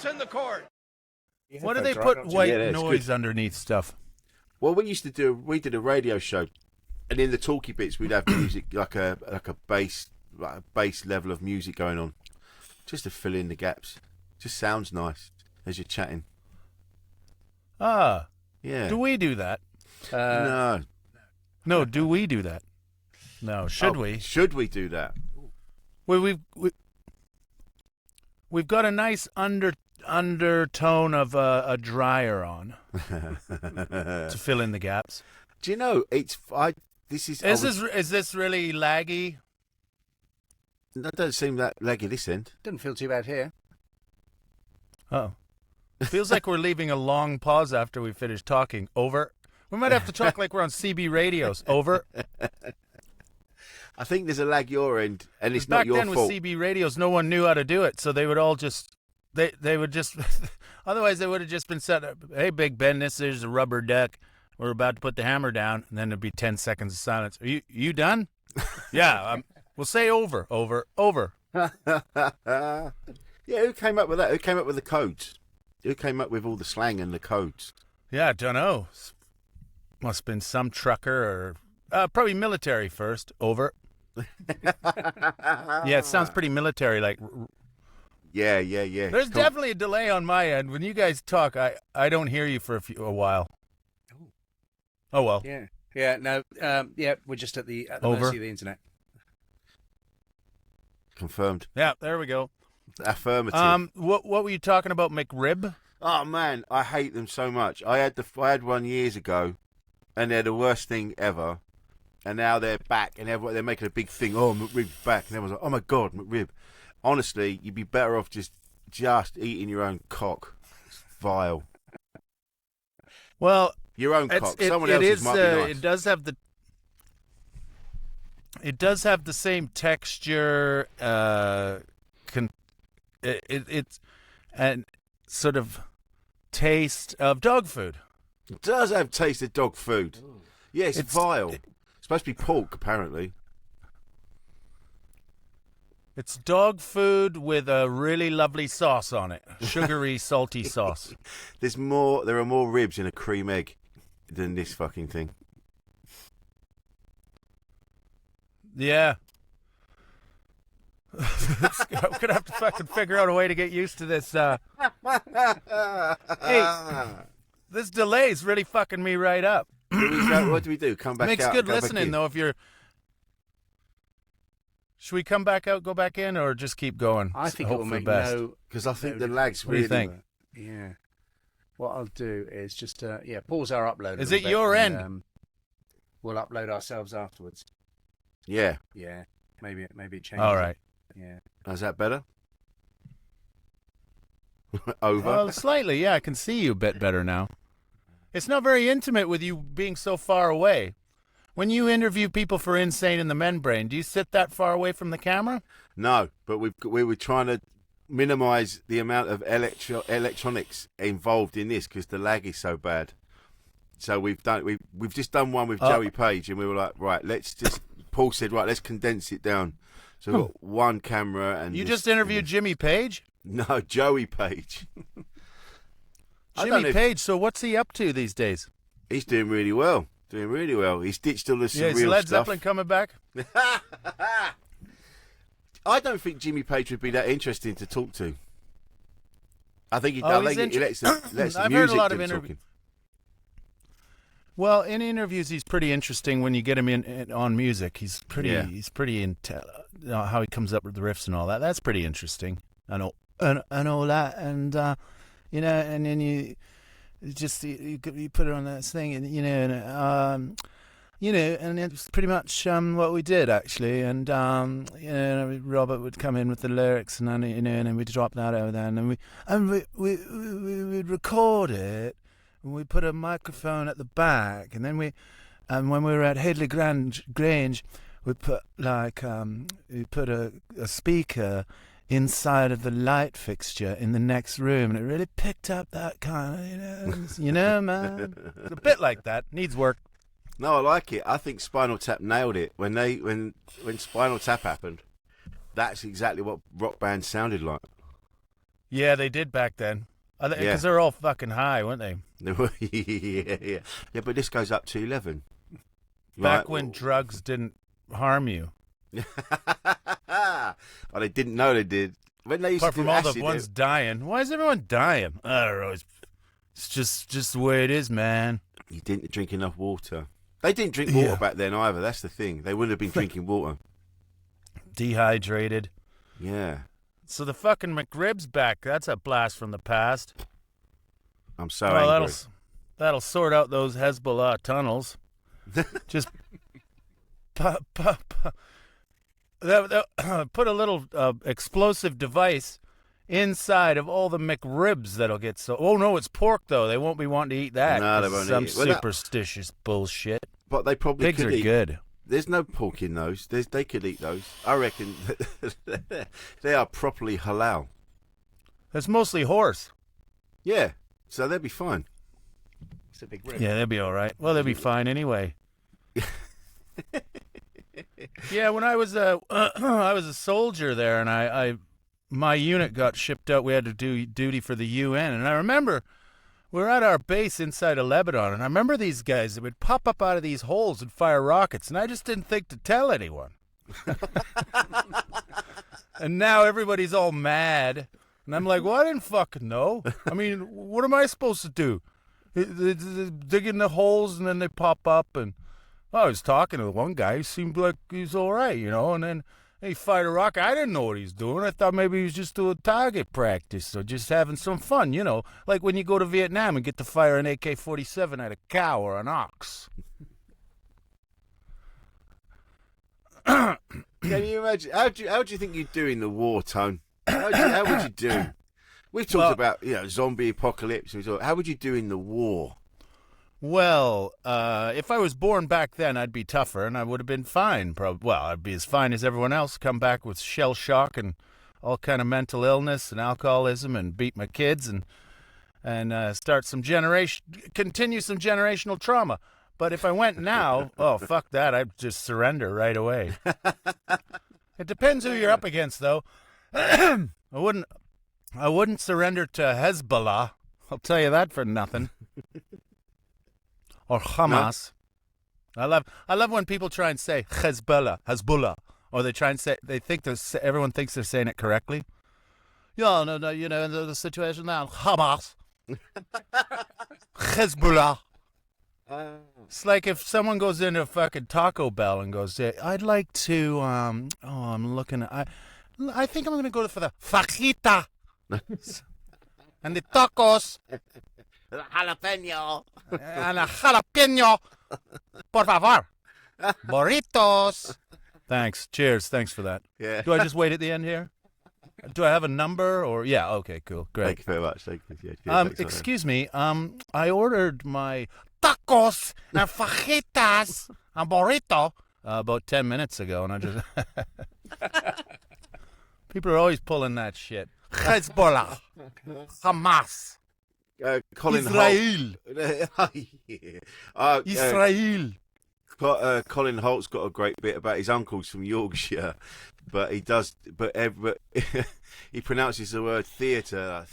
in the court. Why do they put white noise underneath stuff? Well, we did a radio show, and in the talky bits we'd have music like a bass level of music going on, just to fill in the gaps. Just sounds nice as you're chatting. Ah, yeah. Do we do that? No. No, do we do that? No, should we? Should we do that? We've got a nice undertone of a dryer on to fill in the gaps. Do you know Is this really laggy? That doesn't seem that laggy this end. Doesn't feel too bad here. Oh, feels like we're leaving a long pause after we finish talking. Over. We might have to talk like we're on CB radios. Over. I think there's a lag your end, and it's not your fault. Back then with CB radios, no one knew how to do it, so they would all just they would just otherwise they would have just been set up. Hey, Big Ben, this is a rubber duck. We're about to put the hammer down, and then there'd be 10 seconds of silence. Are you done? Yeah. We'll say over. Yeah, who came up with that? Who came up with the codes? Who came up with all the slang and the codes? Yeah, I don't know. Must have been some trucker or probably military first. Over. Yeah, it sounds pretty military like. Yeah. There's definitely a delay on my end. When you guys talk, I don't hear you for a while. Oh well. Yeah. No. We're just at the mercy of the internet. Confirmed. Yeah, there we go. Affirmative. What were you talking about, McRib? Oh man, I hate them so much. I had one years ago, and they're the worst thing ever. And now they're back, and they're making a big thing. Oh, McRib's back, and everyone's like, "Oh my god, McRib!" Honestly, you'd be better off just eating your own cock. It's vile. Well, your own cock. Someone else's might be nice. It does have the same texture. It's and sort of taste of dog food. It does have taste of dog food. Ooh. Yeah, it's vile. It's supposed to be pork, apparently. It's dog food with a really lovely sauce on it. Sugary, salty sauce. There are more ribs in a cream egg than this fucking thing. Yeah. I'm gonna have to fucking figure out a way to get used to this. Hey, this delay's really fucking me right up. What do we do? Come back out? Makes good listening, though, if you're... Should we come back out, go back in, or just keep going? I think it will make no... Because I think the lag's really... What do you think? Yeah. What I'll do is just, pause our upload. Is it your end? We'll upload ourselves afterwards. Yeah. Yeah. Maybe it changes. All right. Yeah. Is that better? Over? Well, slightly, yeah. I can see you a bit better now. It's not very intimate with you being so far away. When you interview people for Insane in the Membrane, do you sit that far away from the camera? No, but we were trying to minimise the amount of electronics involved in this because the lag is so bad. So we've just done one with Joey Page, and we were like, right, Paul said, right, let's condense it down. So we've got one camera and... You just interviewed Jimmy Page? No, Joey Page. Jimmy Page, so what's he up to these days? He's doing really well. He's ditched all the surreal stuff. Is Led Zeppelin coming back? I don't think Jimmy Page would be that interesting to talk to. I think he lets the I've music heard a lot of talking. Well, in interviews, he's pretty interesting when you get him in on music. He's pretty into how he comes up with the riffs and all that. That's pretty interesting. And all that, and and then you put it on this thing, and and it's pretty much what we did actually. And Robert would come in with the lyrics, and then we'd drop that over there, and we'd record it. And we put a microphone at the back, and then when we were at Headley Grange, we put a speaker inside of the light fixture in the next room, and it really picked up that kind of, man. It's a bit like that. Needs work. No, I like it. I think Spinal Tap nailed it when Spinal Tap happened. That's exactly what rock bands sounded like. Yeah, they did back then. Because Yeah. they're all fucking high, weren't they? Yeah, but this goes up to 11. Back Right. when drugs didn't harm you. Well, they didn't know they did. When they used Apart to do from all acid, the ones dying. Why is everyone dying? I don't know. It's just the way it is, man. you didn't drink enough water. They didn't drink water back then either. That's the thing. They wouldn't have been drinking water. Dehydrated. Yeah. So the fucking McRib's back. That's a blast from the past. I'm so Well, angry. that'll sort out those Hezbollah tunnels. Just put a little explosive device inside of all the McRibs that'll get so. Oh no, it's pork though. They won't be wanting to eat that. No, they 'cause won't some eat it. Well, superstitious bullshit. But they probably Pigs could are eat. good. There's no pork in those. They could eat those. I reckon they are properly halal. It's mostly horse. Yeah. So they'll be fine. It's a big rib. Yeah, they'll be all right. Well, they'll be fine anyway. Yeah, when I was I was a soldier there, and my unit got shipped out. We had to do duty for the UN, and I remember we were at our base inside of Lebanon, and I remember these guys that would pop up out of these holes and fire rockets, and I just didn't think to tell anyone. And now everybody's all mad, and I'm like, well, I didn't fucking know. I mean, what am I supposed to do? They dig in the holes, and then they pop up, and I was talking to one guy. He seemed like he's all right, you know, and then he fired a rocket. I didn't know what he's doing. I thought maybe he was just doing target practice or just having some fun, you know, like when you go to Vietnam and get to fire an AK-47 at a cow or an ox. Can you imagine? How do you think you'd do in the war, Tone? How would you do? We've talked about zombie apocalypse. How would you do in the war? Well, if I was born back then, I'd be tougher, and I would have been fine. Well, I'd be as fine as everyone else. Come back with shell shock and all kind of mental illness and alcoholism, and beat my kids and start continue some generational trauma. But if I went now, oh fuck that! I'd just surrender right away. It depends who you're up against, though. I wouldn't surrender to Hezbollah. I'll tell you that for nothing. Or Hamas. No. I love when people try and say Hezbollah, or they try and say everyone thinks they're saying it correctly. Yeah, no, you know the situation now. Hamas, Hezbollah. It's like if someone goes into a fucking Taco Bell and goes, "I'd like to." I'm looking. I think I'm going to go for the fajita and the tacos. Jalapeno. And a jalapeno. Por favor. Burritos. Thanks. Cheers. Thanks for that. Yeah. Do I just wait at the end here? Do I have a number or yeah? Okay, cool, great. Thank you very much. Thank you. Yeah, Excuse me. I ordered my tacos and fajitas and burrito about 10 minutes ago, and I just people are always pulling that shit. Hezbollah, Hamas. Colin Israel. Holt. Israel. Colin Holt's got a great bit about his uncles from Yorkshire, but he does. But he pronounces the word theatre.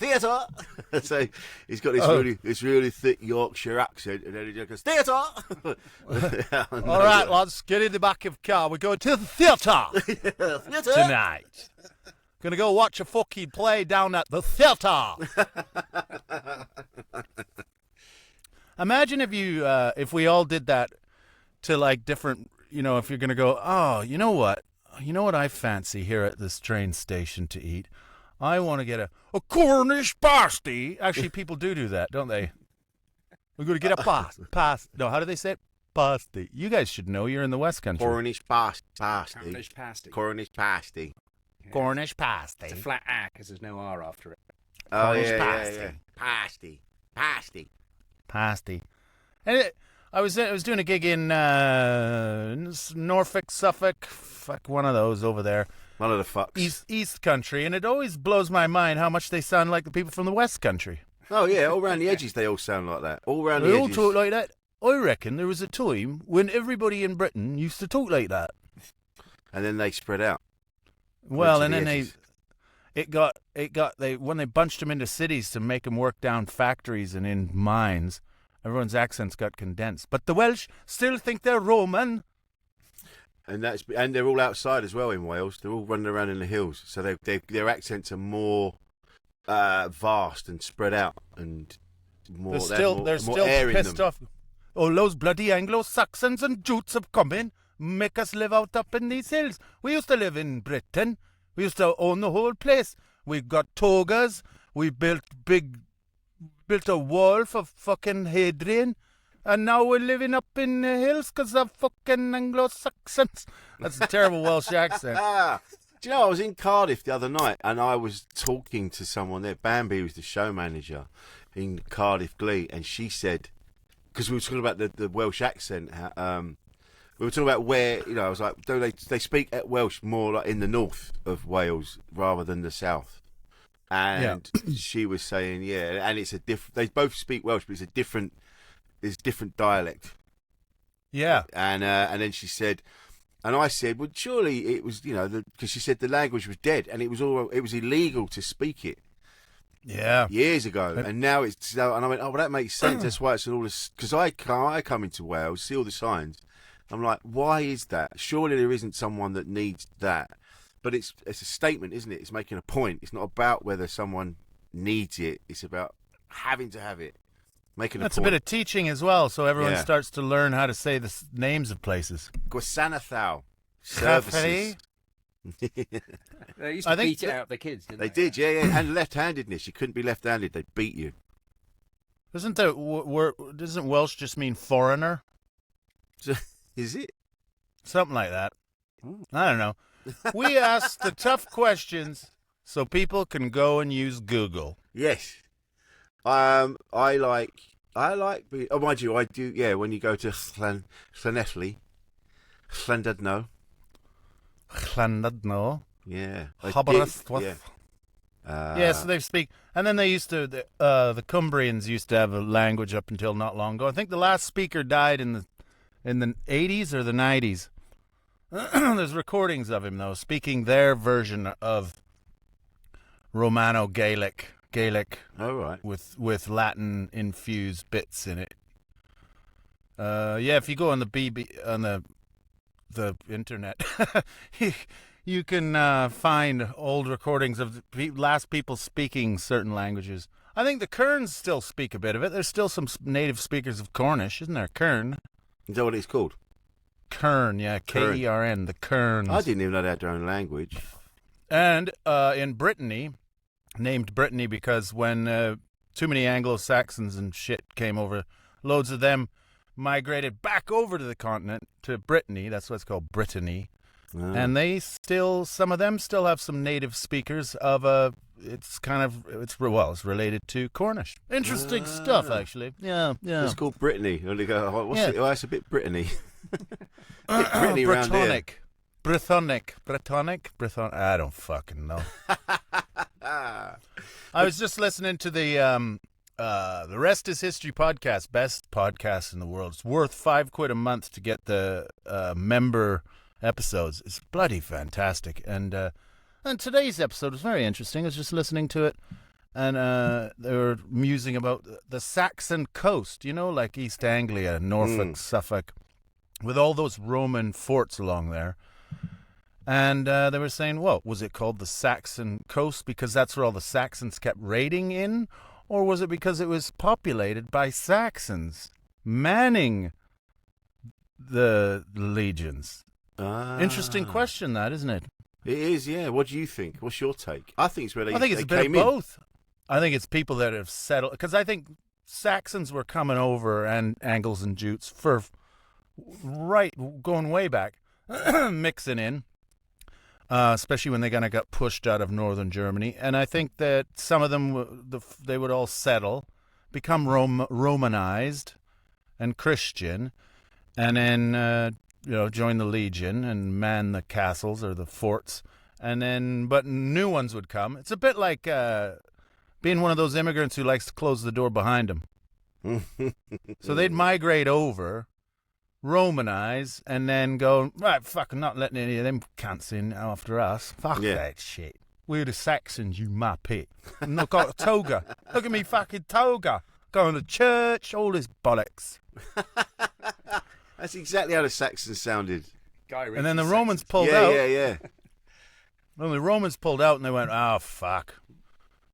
So he's got this really thick Yorkshire accent, and then he just goes theatre. All right, lads, get in the back of the car. We're going to the theatre tonight. Gonna go watch a fucking play down at the theatre. Imagine if we all did that to like different, you know, if you're gonna go, oh, you know what I fancy here at this train station to eat? I want to get a Cornish pasty. Actually, people do that, don't they? We're gonna get a pasty. No, how do they say it? Pasty. You guys should know. You're in the West Country. Cornish pasty. Cornish pasty. Cornish pasty. Yeah. Cornish pasty. It's a flat A because there's no R after it. Oh Cornish yeah, pasty. yeah. Pasty. And I was doing a gig in Norfolk, Suffolk, one of those over there, One of the fucks. East Country, and it always blows my mind how much they sound like the people from the West Country. Oh yeah, all around the edges they all sound like that. All around They the all edges. talk like that. I reckon there was a time when everybody in Britain used to talk like that. And then they spread out. Well, to and the then edges. when they bunched them into cities to make them work down factories and in mines, everyone's accents got condensed. But the Welsh still think they're Roman. And they're all outside as well in Wales. They're all running around in the hills, so their accents are more vast and spread out, and more. They're still air in pissed them. off. Oh, those bloody Anglo-Saxons and Jutes have come in, make us live out up in these hills. We used to live in Britain. We used to own the whole place. We've got togas. We built a wall for fucking Hadrian. And now we're living up in the hills because of fucking Anglo-Saxons. That's a terrible Welsh accent. Do you know, I was in Cardiff the other night and I was talking to someone there. Bambi was the show manager in Cardiff Glee, and she said, because we were talking about the Welsh accent, we were talking about where, I was like, do they speak Welsh more like in the north of Wales rather than the south? And she was saying, yeah, and it's a different. They both speak Welsh, but it's different dialect. Yeah. And then she said, and I said, well, surely it was, because she said the language was dead and it was illegal to speak it. Yeah. Years ago, and now it's. And I went, oh, well, that makes sense. That's why it's all this. Because I come into Wales, see all the signs. I'm like, why is that? Surely there isn't someone that needs that. But it's a statement, isn't it? It's making a point. It's not about whether someone needs it. It's about having to have it. Making That's a point. a bit of teaching as well, so everyone starts to learn how to say the names of places. Gwasanathau services. They used to beat it out of the kids, didn't they? They did, yeah. And left-handedness. You couldn't be left-handed. They'd beat you. Doesn't Welsh just mean foreigner? Is it? Something like that. I don't know. We ask the tough questions so people can go and use Google. Yes. I like. Oh, mind you, I do. Yeah, when you go to Llanelli, Llandudno. Llandudno. Yeah. Aberystwyth. Yeah. Yeah, so they speak, and then they used to. The Cumbrians used to have a language up until not long ago. I think the last speaker died in the 80s or the 90s. There's recordings of him though, speaking their version of Romano-Gaelic. Oh, right. With Latin infused bits in it. If you go on the internet, you can find old recordings of the last people speaking certain languages. I think the Kerns still speak a bit of it. There's still some native speakers of Cornish, isn't there? Kern. Is that what it's called? Kern, yeah, Kern, the Kerns. I didn't even know they had their own language. And in Brittany, named Brittany because when too many Anglo-Saxons and shit came over, loads of them migrated back over to the continent, to Brittany. That's why it's called Brittany. And some of them still have some native speakers of it's related to Cornish. Interesting stuff, actually. Yeah. It's called Brittany. And they go, oh, it's a bit Brittany. Brittany around here. Brythonic. I don't fucking know. I was just listening to the Rest is History podcast, best podcast in the world. It's worth £5 a month to get the member episodes. It's bloody fantastic. And today's episode was very interesting. I was just listening to it, and they were musing about the Saxon coast, like East Anglia, Norfolk, Suffolk, with all those Roman forts along there. And they were saying, was it called the Saxon coast because that's where all the Saxons kept raiding in? Or was it because it was populated by Saxons manning the legions? Interesting question, that, isn't it? It is, yeah. What do you think? What's your take? I think it's where I think it's a bit of both. I think it's people that have settled, because I think Saxons were coming over, and Angles and Jutes for going way back, mixing in. Especially when they kind of got pushed out of northern Germany. And I think that some of them, they would all settle, become Romanized and Christian, and then, join the Legion and man the castles or the forts. But new ones would come. It's a bit like being one of those immigrants who likes to close the door behind them. So they'd migrate over, Romanize, and then go, right, fuck, I'm not letting any of them cunts in after us. Fuck that shit. we're the Saxons, you muppet. And I've got a toga. Look at me fucking toga. Going to church, all this bollocks. That's exactly how the Saxons sounded. And then the Romans pulled out. Yeah. Well, the Romans pulled out and they went, oh, fuck.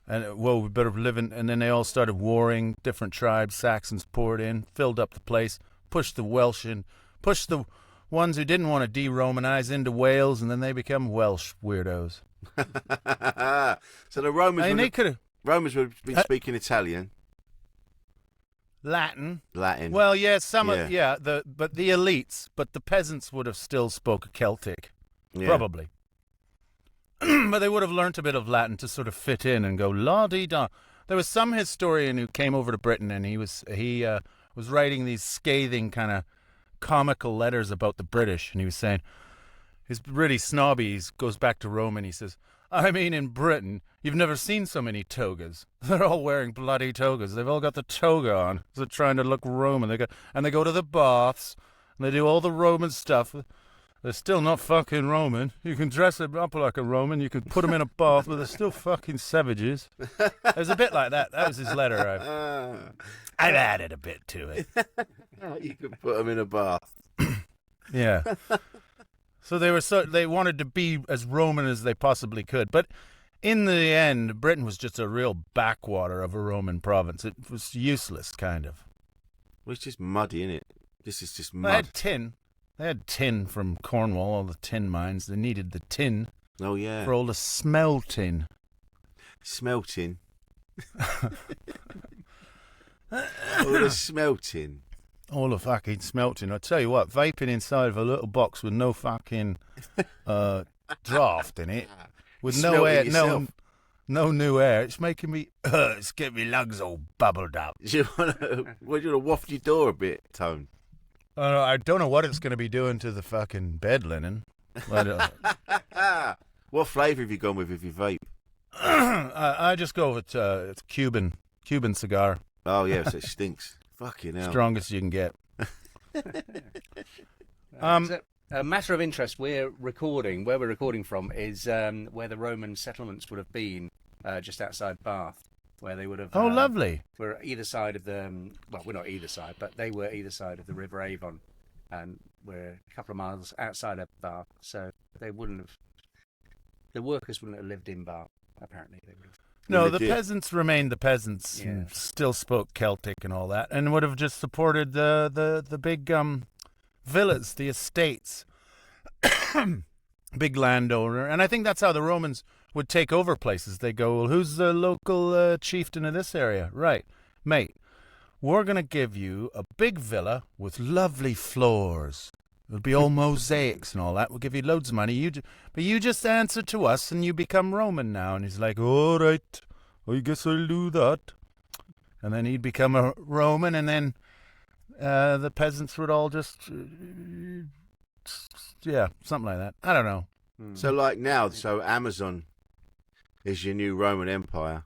And, well, we better live in... And then they all started warring. Different tribes, Saxons poured in, filled up the place, pushed the Welsh in, pushed the ones who didn't want to de-Romanize into Wales, and then they become Welsh weirdos. So the Romans... I mean, they could have... Romans would have been speaking Italian. Latin. Well, yeah, but the elites, but the peasants would have still spoke Celtic, probably. But they would have learnt a bit of Latin to sort of fit in and go la-dee-da. There was some historian who came over to Britain and he was writing these scathing kind of comical letters about the British, and he was saying he's really snobby. He goes back to Rome and he says, I mean, in Britain, you've never seen so many togas. They're all wearing bloody togas. They've all got the toga on. They're trying to look Roman. They go to the baths, and they do all the Roman stuff. They're still not fucking Roman. You can dress them up like a Roman. You can put them in a bath, but they're still fucking savages. It was a bit like that. That was his letter. I've added a bit to it. You could put them in a bath. Yeah. So they wanted to be as Roman as they possibly could. But in the end, Britain was just a real backwater of a Roman province. It was useless, kind of. Well, it's just muddy, isn't it? This is just mud. They had tin. They had tin from Cornwall, all the tin mines. They needed the tin. Oh, yeah. For all the smelting. Smelting? All the smelting. All the fucking smelting. I tell you what, vaping inside of a little box with no fucking draft in it, with no air, no new air. It's making me, it's getting me lungs all bubbled up. Do you want to waft your door a bit, Tone? I don't know what it's going to be doing to the fucking bed linen. What flavour have you gone with you vape? I just go with it's Cuban cigar. Oh yeah, so it stinks. Fucking hell. Strongest you can get. A matter of interest, where we're recording from is where the Roman settlements would have been, just outside Bath, where they would have... Oh, lovely. We're either side of the... Well, we're not either side, but they were either side of the River Avon, and we're a couple of miles outside of Bath, so they wouldn't have... The workers wouldn't have lived in Bath, apparently. They would have... No, the peasants remained the peasants and still spoke Celtic and all that, and would have just supported the big villas, the estates, big landowner. And I think that's how the Romans would take over places. They go, well, who's the local chieftain of this area? Right, mate, we're going to give you a big villa with lovely floors. It'll be all mosaics and all that. We'll give you loads of money. But you just answer to us and you become Roman now. And he's like, all right, I guess I'll do that. And then he'd become a Roman, and then the peasants would all just, something like that. I don't know. So like now, Amazon is your new Roman Empire,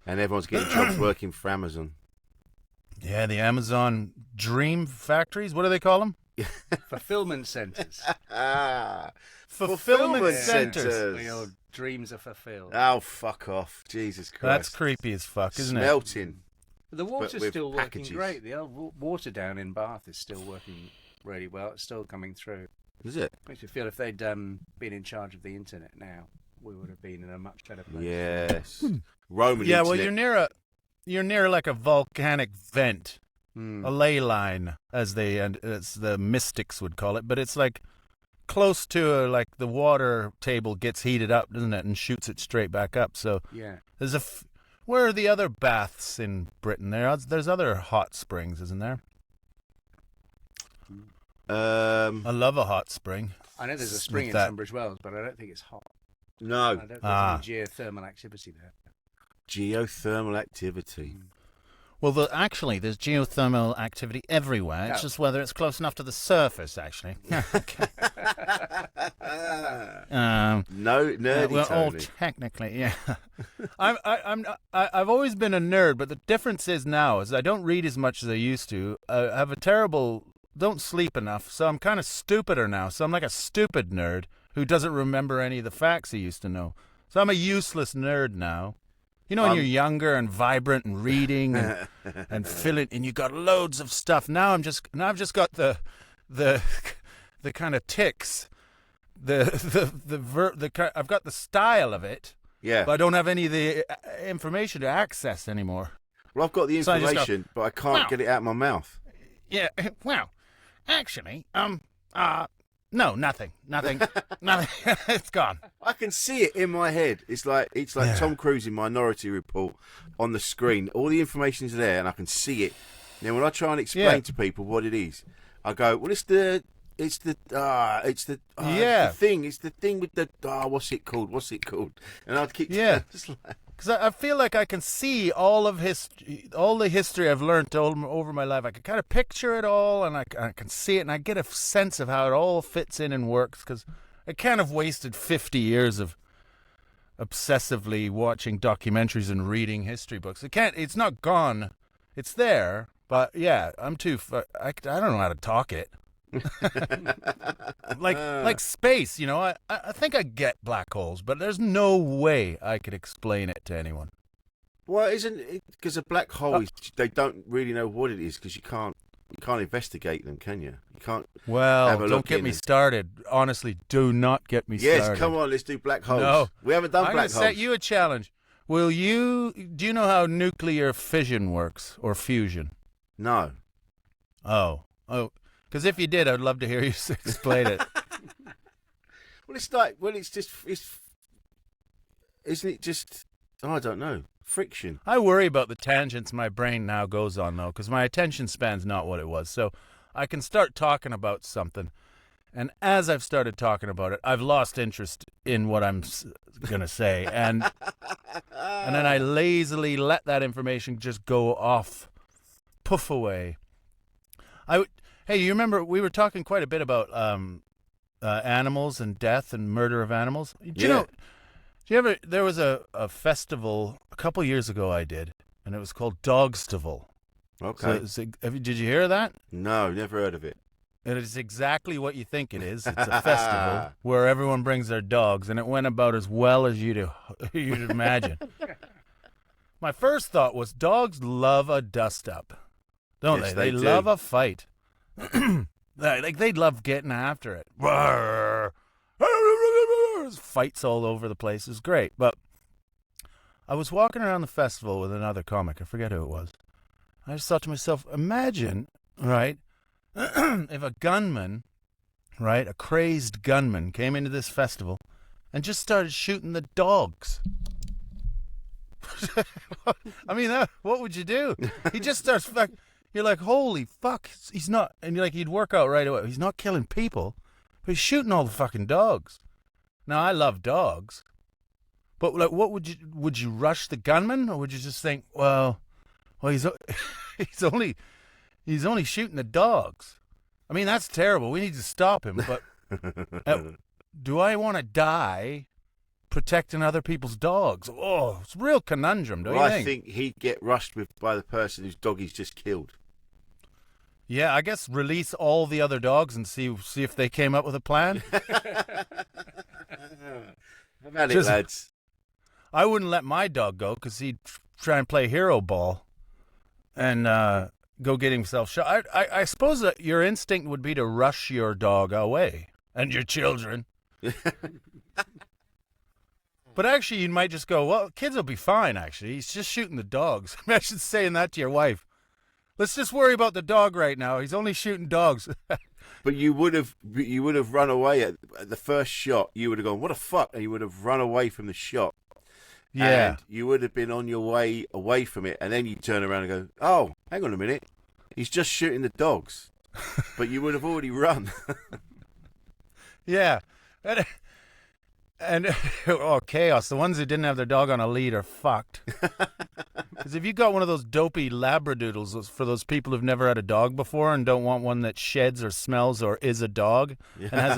and everyone's getting jobs working for Amazon. Yeah, the Amazon dream factories. What do they call them? Fulfillment centres. Fulfillment centres. Where your dreams are fulfilled. Oh, fuck off. Jesus Christ. That's creepy as fuck, isn't it? Smelting. The water's still packages. working great. The old water down in Bath is still working really well. It's still coming through. Is it? Makes me feel if they'd been in charge of the internet now, we would have been in a much better place. Yes. Roman Yeah, internet. well, you're near like a volcanic vent. A ley line, as the mystics would call it, but it's like close to like the water table gets heated up, doesn't it, and shoots it straight back up. So yeah, there's where are the other baths in Britain? There's other hot springs, isn't there? I love a hot spring. I know there's a spring in Tunbridge Wells, but I don't think it's hot. No, I don't think there's any geothermal activity there. Geothermal activity. Well, actually, there's geothermal activity everywhere. It's just whether it's close enough to the surface, actually. No, nerdy well, all Tony. technically, yeah. I've always been a nerd, but the difference is now is I don't read as much as I used to. I have don't sleep enough, so I'm kind of stupider now. So I'm like a stupid nerd who doesn't remember any of the facts he used to know. So I'm a useless nerd now. You know, when you're younger and vibrant and reading and filling, and you got loads of stuff. Now I've just got the kind of tics. I've got the style of it. Yeah. But I don't have any of the information to access anymore. Well, I've got the information, go, but I can't get it out of my mouth. Yeah. Well, actually, no, nothing. It's gone. I can see it in my head. It's like Tom Cruise in Minority Report on the screen. All the information's there, and I can see it. Now, when I try and explain to people what it is, I go, "Well, it's the thing. It's the thing with the what's it called? And I'd keep just like, because I feel like I can see all the history I've learned over my life. I can kind of picture it all, and I can see it, and I get a sense of how it all fits in and works, because I kind of wasted 50 years of obsessively watching documentaries and reading history books. It's not gone. It's there, but yeah, I don't know how to talk it. like space, you know, I think I get black holes, but there's no way I could explain it to anyone. Well, isn't it because a black hole is, they don't really know what it is, because you can't investigate them, can you? You can't. Well, don't get me started. Honestly, do not get me started. Yes, come on, let's do black holes. No, we haven't done black holes. I'm going to set you a challenge. Do you know how nuclear fission works, or fusion? No. Oh. Because if you did, I'd love to hear you explain it. Isn't it just, I don't know, friction? I worry about the tangents my brain now goes on, though, because my attention span's not what it was. So I can start talking about something, and as I've started talking about it, I've lost interest in what I'm going to say, and then I lazily let that information just go off, poof away. Hey, you remember we were talking quite a bit about animals and death and murder of animals? There was a festival a couple years ago I did, and it was called Dogstival. Okay. Did you hear of that? No, never heard of it. It is exactly what you think it is. It's a festival where everyone brings their dogs, and it went about as well as you'd imagine. My first thought was, dogs love a dust-up, don't they? They love a fight. They'd love getting after it. Fights all over the place. It's great. But I was walking around the festival with another comic. I forget who it was. I just thought to myself, imagine, right, if a gunman, right, a crazed gunman came into this festival and just started shooting the dogs. I mean, what would you do? He just starts You're like, holy fuck, he's not, and you're like, he'd work out right away. He's not killing people, but he's shooting all the fucking dogs. Now, I love dogs, but like, would you rush the gunman, or would you just think, well, he's only shooting the dogs. I mean, that's terrible. We need to stop him, but do I want to die protecting other people's dogs? Oh, it's a real conundrum, don't you think? I think he'd get rushed by the person whose dog he's just killed. Yeah, I guess release all the other dogs and see if they came up with a plan. I've had it, lads. I wouldn't let my dog go, because he'd try and play hero ball and go get himself shot. I suppose that your instinct would be to rush your dog away, and your children. But actually, you might just go, well, kids will be fine, actually. He's just shooting the dogs. Imagine saying that to your wife. Let's just worry about the dog right now. He's only shooting dogs. But you would have run away at the first shot. You would have gone, what the fuck? And you would have run away from the shot. Yeah. And you would have been on your way away from it. And then you turn around and go, oh, hang on a minute. He's just shooting the dogs. But you would have already run. Yeah. And chaos. The ones who didn't have their dog on a lead are fucked. Because if you got one of those dopey labradoodles, for those people who've never had a dog before and don't want one that sheds or smells or is a dog and has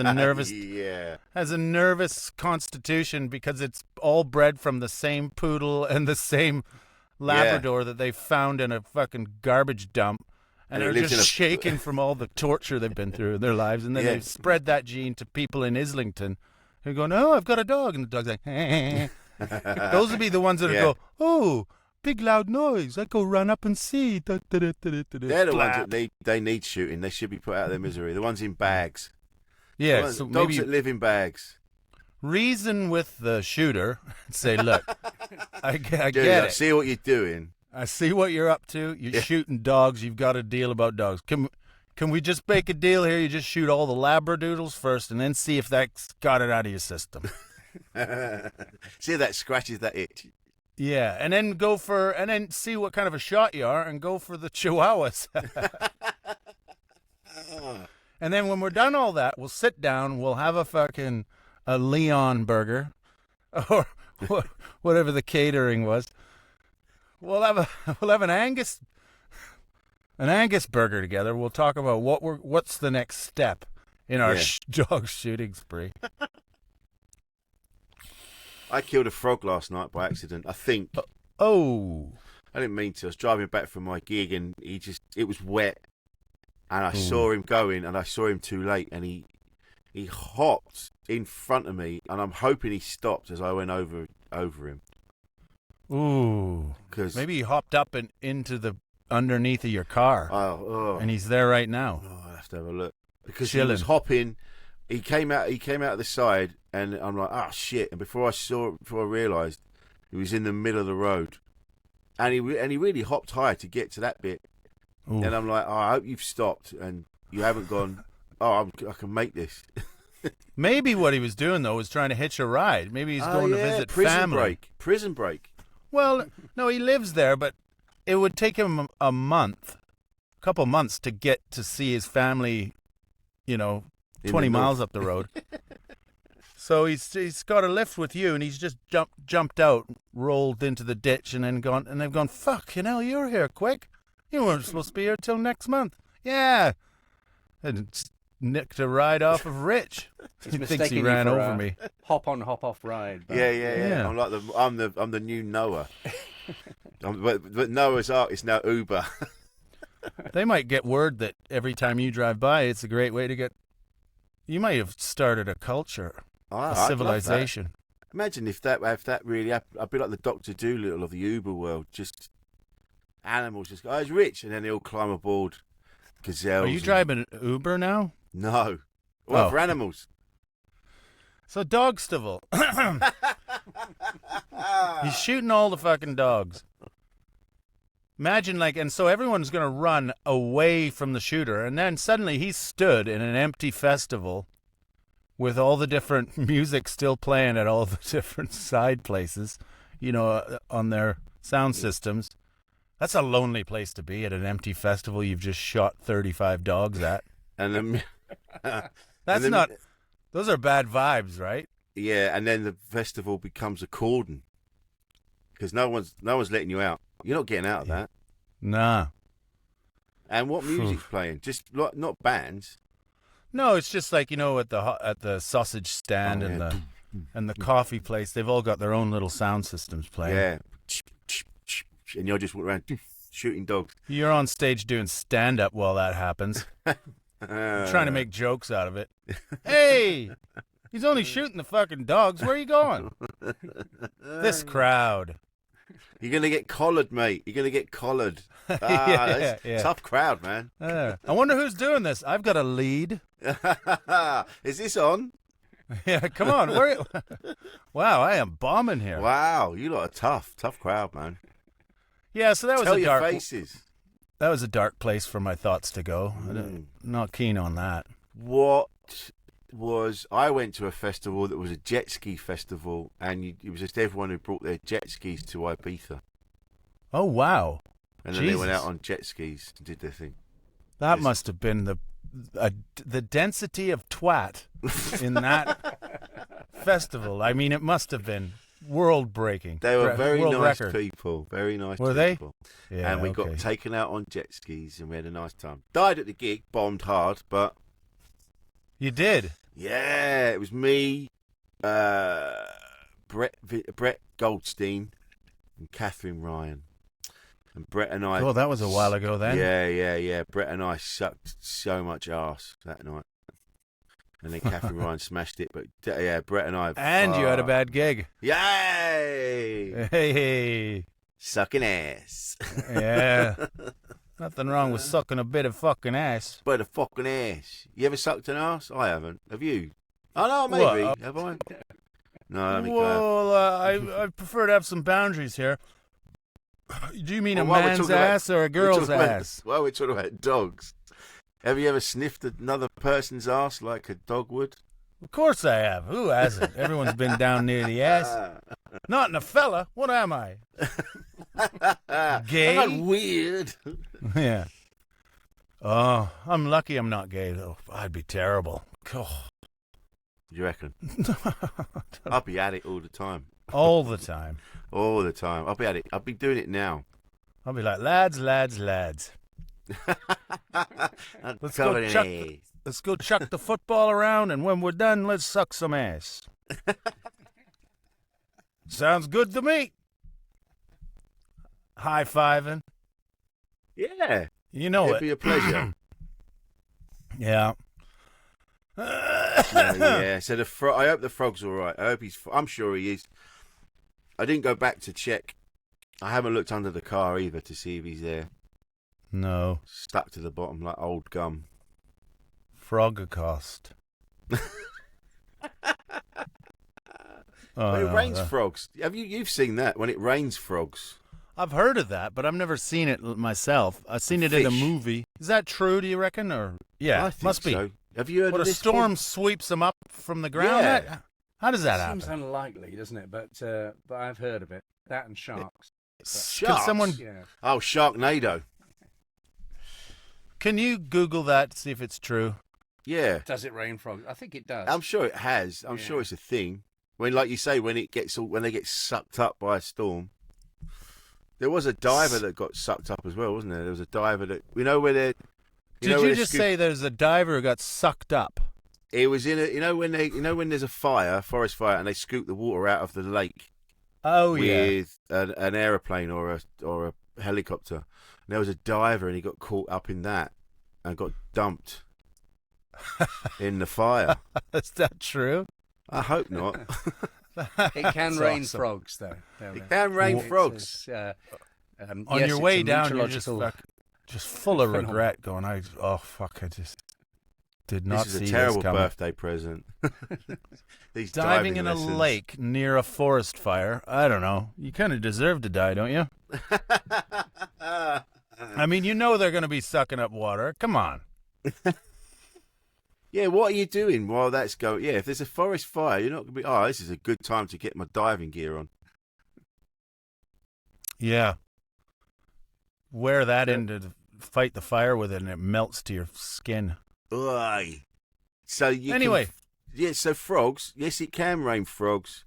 a nervous constitution because it's all bred from the same poodle and the same Labrador that they found in a fucking garbage dump. And they're just shaking from all the torture they've been through in their lives. And then they've spread that gene to people in Islington who go, no, I've got a dog. And the dog's like, Those would be the ones that Yeah. go, oh, big loud noise. I go run up and see. They're the ones that need shooting. They should be put out of their misery. The ones in bags. Yeah, Dogs so that maybe live in bags. reason with the shooter. Say, look, I get Dude, I it. see what you're doing. I see what you're up to. You're shooting dogs. You've got a deal about dogs. Can we just make a deal here? You just shoot all the labradoodles first, and then see if that's got it out of your system. See if that scratches that itch. Yeah, and then see what kind of a shot you are, and go for the chihuahuas. And then when we're done all that, we'll sit down. We'll have a Leon burger, or whatever the catering was. We'll have an Angus burger together. We'll talk about what's the next step in our dog shooting spree. I killed a frog last night by accident. I think. Oh, I didn't mean to. I was driving back from my gig, and it was wet, and I saw him going, and I saw him too late, and he hopped in front of me, and I'm hoping he stopped as I went over him. ooh! Because Maybe he hopped up and into the underneath of your car, and he's there right now. I'll have to have a look because Chilling. he was hopping. He came out of the side, and I'm like, oh shit! And before I realised, he was in the middle of the road, and he really hopped high to get to that bit. Ooh. And I'm like, oh, I hope you've stopped and you haven't gone. Oh, I can make this. Maybe what he was doing though was trying to hitch a ride. Maybe he's going to visit family. Prison break. Well, no, he lives there, but it would take him a couple months to get to see his family, 20 miles up the road. So he's got a lift with you, and he's just jumped out, rolled into the ditch, and then they've gone, fucking hell, you're here quick. You weren't supposed to be here till next month. Yeah. And nicked a ride off of Rich. He thinks he ran over me. Hop on, hop off ride. But... Yeah. I'm like I'm the new Noah. But Noah's Ark is now Uber. They might get word that every time you drive by, it's a great way to get. You might have started a culture, a civilization. Imagine if that really happened. I'd be like the Dr. Dolittle of the Uber world. Just animals just go, oh, it's Rich, and then they all climb aboard. Gazelles. Are you driving Uber now? No. Well, for animals. So Dogstival. He's shooting all the fucking dogs. Imagine and so everyone's going to run away from the shooter, and then suddenly he's stood in an empty festival with all the different music still playing at all the different side places, on their sound systems. That's a lonely place to be, at an empty festival you've just shot 35 dogs at. And then, those are bad vibes, right? Yeah, and then the festival becomes a cordon because no one's letting you out. You're not getting out of that. Nah. And what music's playing? Just not bands. No, it's just at the sausage stand and the coffee place. They've all got their own little sound systems playing. Yeah. And you're just walking around shooting dogs. You're on stage doing stand-up while that happens. Trying to make jokes out of it. Hey, he's only shooting the fucking dogs. Where are you going? This crowd. You're going to get collared, mate. You're going to get collared. Yeah. Tough crowd, man. I wonder who's doing this. I've got a lead. Is this on? Yeah, come on. Wow, I am bombing here. Wow, you lot are tough crowd, man. Yeah, so that was Tell your faces. That was a dark place for my thoughts to go. Not keen on that. I went to a festival that was a jet ski festival, and it was just everyone who brought their jet skis to Ibiza. Oh, wow. And then they went out on jet skis and did their thing. That must have been the density of twat in that festival. I mean, it must have been world-breaking. They were very nice record. people. Very nice were people. They? Yeah, and we got taken out on jet skis, and we had a nice time. Died at the gig, bombed hard, but... You did? Yeah, it was me, Brett Goldstein, and Catherine Ryan. And Brett and I... Oh, that was a while ago then. Yeah. Brett and I sucked so much arse that night. And then Catherine Ryan smashed it. But yeah, Brett and I. And you had a bad gig. Yay! Hey. Sucking ass. Yeah. Nothing wrong with sucking a bit of fucking ass. But a fucking ass. You ever sucked an ass? I haven't. Have you? Oh, no, maybe. Well, Have I? No, let me go. Well, I prefer to have some boundaries here. Do you mean a while we're man's talking about- ass or a girl's ass? Well, we're talking about dogs. Have you ever sniffed another person's ass like a dog would? Of course I have. Who hasn't? Everyone's been down near the ass. Not in a fella. What am I? Gay? Not weird. Yeah. Oh, I'm lucky I'm not gay, though. I'd be terrible. Oh. You reckon? I'll be at it all the time. All the time. All the time. I'll be at it. I'll be doing it now. I'll be like, lads. Let's go chuck the football around, and when we're done, let's suck some ass. Sounds good to me. High-fiving. Yeah. You know It'd it. be a pleasure. Yeah. Yeah. So I hope the frog's all right. I hope I'm sure he is. I didn't go back to check. I haven't looked under the car either to see if he's there. No. Stuck to the bottom like old gum. Frogacost. When it rains frogs. You've seen that when it rains frogs? I've heard of that, but I've never seen it myself. I've seen it in a movie. Is that true? Do you reckon? Or yeah, I think must be. So. Have you heard What of a this? storm sweeps them up from the ground. Yeah. How does that happen? Seems unlikely, doesn't it? But I've heard of it. That and sharks. Sharks? Could someone? Yeah. Oh, Sharknado. Can you Google that? See if it's true. Yeah. Does it rain frogs? I think it does. I'm sure it has. I'm sure it's a thing. When, like you say, when they get sucked up by a storm. There was a diver that got sucked up as well, wasn't there? There was a diver that where they. Did you just say there's a diver who got sucked up? It was in a when there's a forest fire, and they scoop the water out of the lake. Oh yeah. With an aeroplane or a helicopter. And there was a diver, and he got caught up in that and got dumped in the fire. Is that true? I hope not. It can rain awesome. frogs, though. It can rain frogs. On yes, your it's way a down, you're just meteorological- just full of regret. Going, oh fuck, I just did not This see is a terrible this coming. birthday present. These Diving in lessons. a lake near a forest fire. I don't know. You kind of deserve to die, don't you? I mean, you know they're going to be sucking up water. Come on. Yeah, what are you doing while that's going? Yeah, if there's a forest fire, you're not going to be, oh, this is a good time to get my diving gear on. Yeah. Wear that in to fight the fire with it, and it melts to your skin. Aye. So you Anyway. So frogs, yes, it can rain frogs,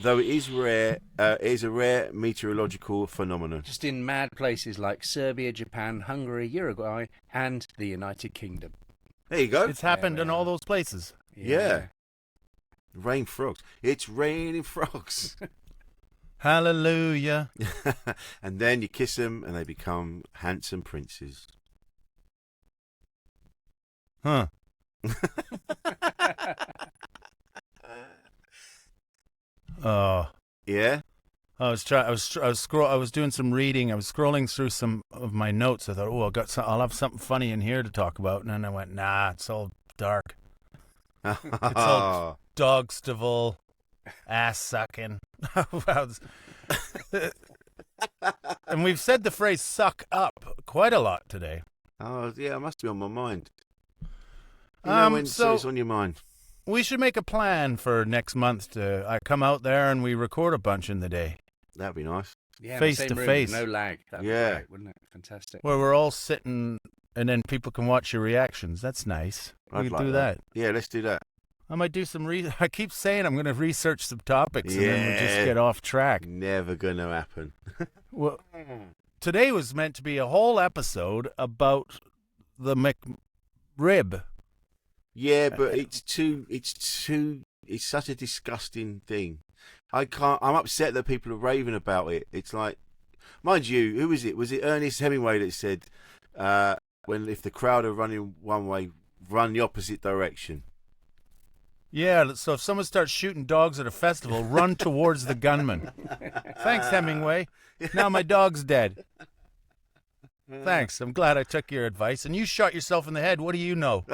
though it is rare. It is a rare meteorological phenomenon. Just in mad places like Serbia, Japan, Hungary, Uruguay, and the United Kingdom. There you go. It's happened in all those places. Yeah. Rain frogs. It's raining frogs. Hallelujah. And then you kiss them and they become handsome princes. Huh. Oh. Yeah? I was doing some reading. I was scrolling through some of my notes. I thought, I'll have something funny in here to talk about. And then I went, nah, it's all dark. It's all Dogstival, ass sucking. And we've said the phrase "suck up" quite a lot today. Oh, yeah, it must be on my mind. So it's on your mind. We should make a plan for next month I come out there and we record a bunch in the day. That'd be nice. Yeah, Face in the to same room, face. no lag. That'd Yeah. be great, wouldn't it? Fantastic. Where we're all sitting and then people can watch your reactions. That's nice. We I'd could like do that. Yeah, let's do that. I might do some I keep saying I'm going to research some topics and then we'll just Yeah. get off track. Never gonna happen. Well, today was meant to be a whole episode about the McRib. Yeah, but it's such a disgusting thing. I'm upset that people are raving about it. It's like, mind you, who was it? Was it Ernest Hemingway that said, if the crowd are running one way, run the opposite direction? Yeah, so if someone starts shooting dogs at a festival, run towards the gunman. Thanks, Hemingway. Now my dog's dead. Thanks. I'm glad I took your advice. And you shot yourself in the head. What do you know?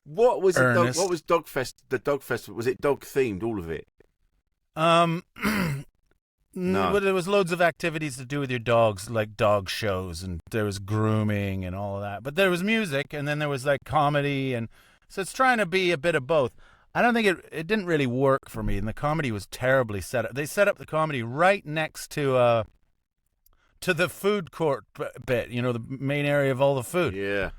What was Ernest. What was the dog festival? Was it dog themed? All of it? No. Well, there was loads of activities to do with your dogs, like dog shows, and there was grooming and all of that. But there was music, and then there was like comedy, and so it's trying to be a bit of both. I don't think it didn't really work for me, and the comedy was terribly set up. They set up the comedy right next to the food court bit, the main area of all the food. Yeah.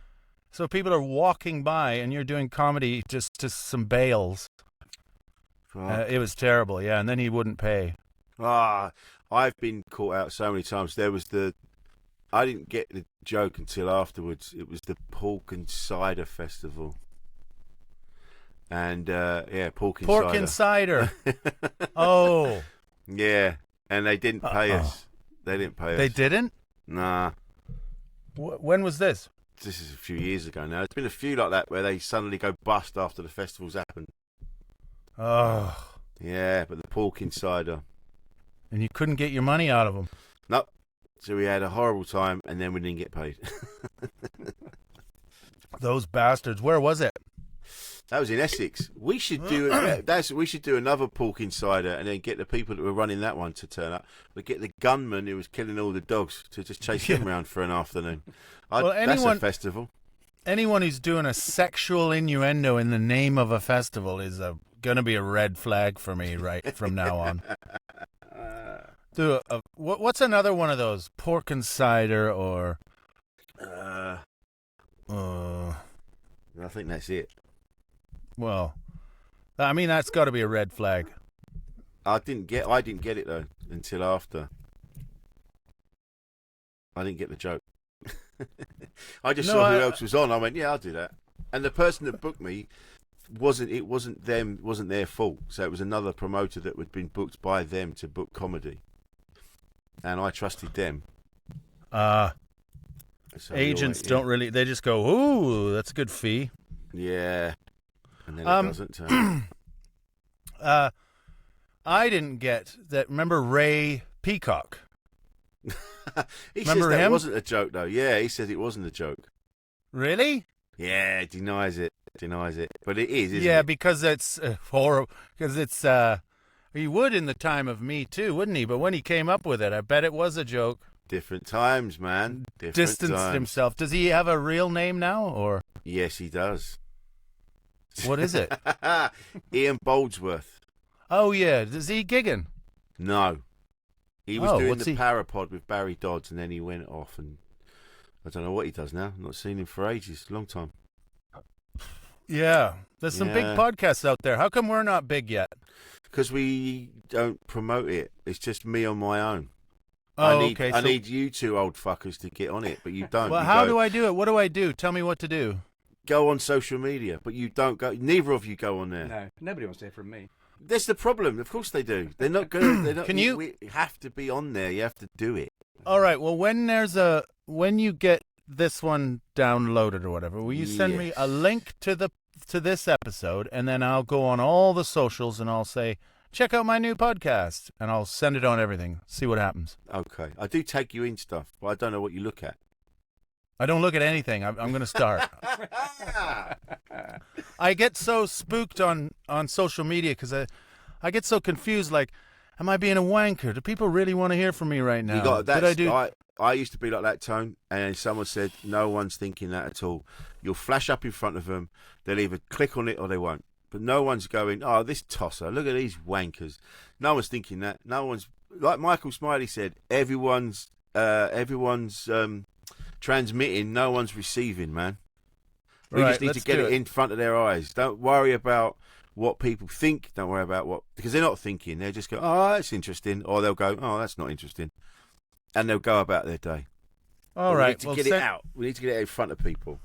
So people are walking by, and you're doing comedy just to some bales. It was terrible, yeah, and then he wouldn't pay. I've been caught out so many times. There was I didn't get the joke until afterwards. It was the Pork and Cider Festival. And, pork and cider. Oh. Yeah, and they didn't pay us. They didn't pay us. They didn't? Nah. When was this? This is a few years ago now. There's been a few like that where they suddenly go bust after the festivals happen. Oh. Yeah, but the Pork and Cider. And you couldn't get your money out of them. Nope. So we had a horrible time, and then we didn't get paid. Those bastards. Where was it? That was in Essex. We should do we should do another Pork Insider, and then get the people that were running that one to turn up. We get the gunman who was killing all the dogs to just chase them around for an afternoon. That's a festival. Anyone who's doing a sexual innuendo in the name of a festival is going to be a red flag for me right from now on. What's another one of those? Pork and cider or... I think that's it. Well, I mean, that's got to be a red flag. I didn't get it though until after. I didn't get the joke. I just saw who else was on. I went, yeah, I'll do that. And the person that booked me wasn't their fault. So it was another promoter that had been booked by them to book comedy, and I trusted them. So agents don't really. They just go, ooh, that's a good fee. Yeah. And then it doesn't. I didn't get that. Remember Ray Peacock? He says that wasn't a joke, though. Yeah, he said it wasn't a joke. Really? Yeah, denies it. But it is, isn't it? Yeah, because it's horrible. Because it's, he would in the time of Me Too, wouldn't he? But when he came up with it, I bet it was a joke. Different times, man. Distanced himself. Does he have a real name now, or? Yes, he does. What is it? Ian Boldsworth. Oh, yeah. Is he gigging? No. He was doing the Parapod with Barry Dodds, and then he went off, and I don't know what he does now. Not seen him for ages. Long time. Yeah. There's some big podcasts out there. How come we're not big yet? Because we don't promote it. It's just me on my own. Oh, I need you two old fuckers to get on it, but you don't. Well, how do I do it? What do I do? Tell me what to do. Go on social media, but you don't go. Neither of you go on there. No, nobody wants to hear from me. That's the problem. Of course they do. They're not going. They're not. We have to be on there. You have to do it. All right. Well, when you get this one downloaded or whatever, will you send me a link to this episode, and then I'll go on all the socials and I'll say, check out my new podcast, and I'll send it on everything. See what happens. Okay. I do tag you in stuff, but I don't know what you look at. I don't look at anything. I'm going to start. I get so spooked on social media because I get so confused. Like, am I being a wanker? Do people really want to hear from me right now? I used to be like that, Tone, and someone said, no one's thinking that at all. You'll flash up in front of them. They'll either click on it or they won't. But no one's going, oh, this tosser, look at these wankers. No one's thinking that. No one's, like Michael Smiley said, everyone's transmitting, no one's receiving, man. We just need to get it in front of their eyes. Don't worry about what people think. Don't worry about because they're not thinking. They'll just go, oh, that's interesting. Or they'll go, oh, that's not interesting. And they'll go about their day. All right. We need to get it out. We need to get it in front of people.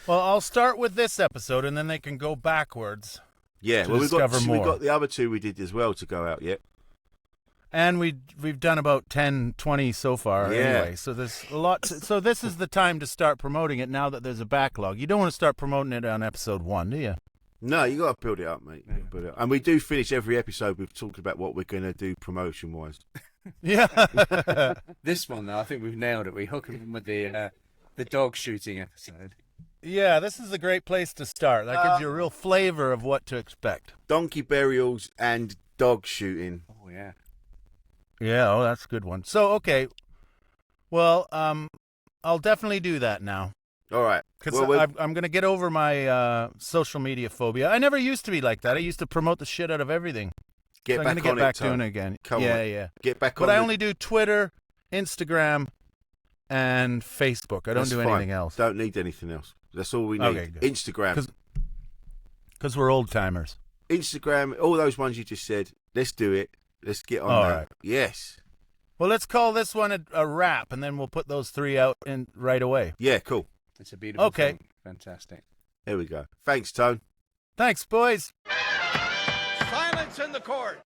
Well, I'll start with this episode, and then they can go backwards. Yeah, well, we've got the other two we did as well to go out yet. And we've done about 10, 20 so far anyway. So there's a lot. So this is the time to start promoting it now that there's a backlog. You don't want to start promoting it on episode 1, do you? No, you got to build it up, mate. You gotta build it up. And we do finish every episode with talking about what we're going to do promotion-wise. Yeah. This one, though, I think we've nailed it. We hook him with the dog shooting episode. Yeah, this is a great place to start. That gives you a real flavor of what to expect. Donkey burials and dog shooting. Oh, yeah. Yeah, oh, that's a good one. So, okay. Well, I'll definitely do that now. All right. Because Well, I'm going to get over my social media phobia. I never used to be like that. I used to promote the shit out of everything. get So I'm back going to get on back it, Tom. doing it again. Come yeah, on. yeah. Get back on But I it. only do Twitter, Instagram, and Facebook. I don't That's do fine. anything else. Don't need anything else. That's all we need. Okay, good. Instagram. Because we're old timers. Instagram, all those ones you just said. Let's do it. Let's get on All that. right. Yes. Well, let's call this one a wrap, and then we'll put those 3 out right away. Yeah, cool. It's a beautiful Okay. thing. Fantastic. There we go. Thanks, Tone. Thanks, boys. Silence in the court.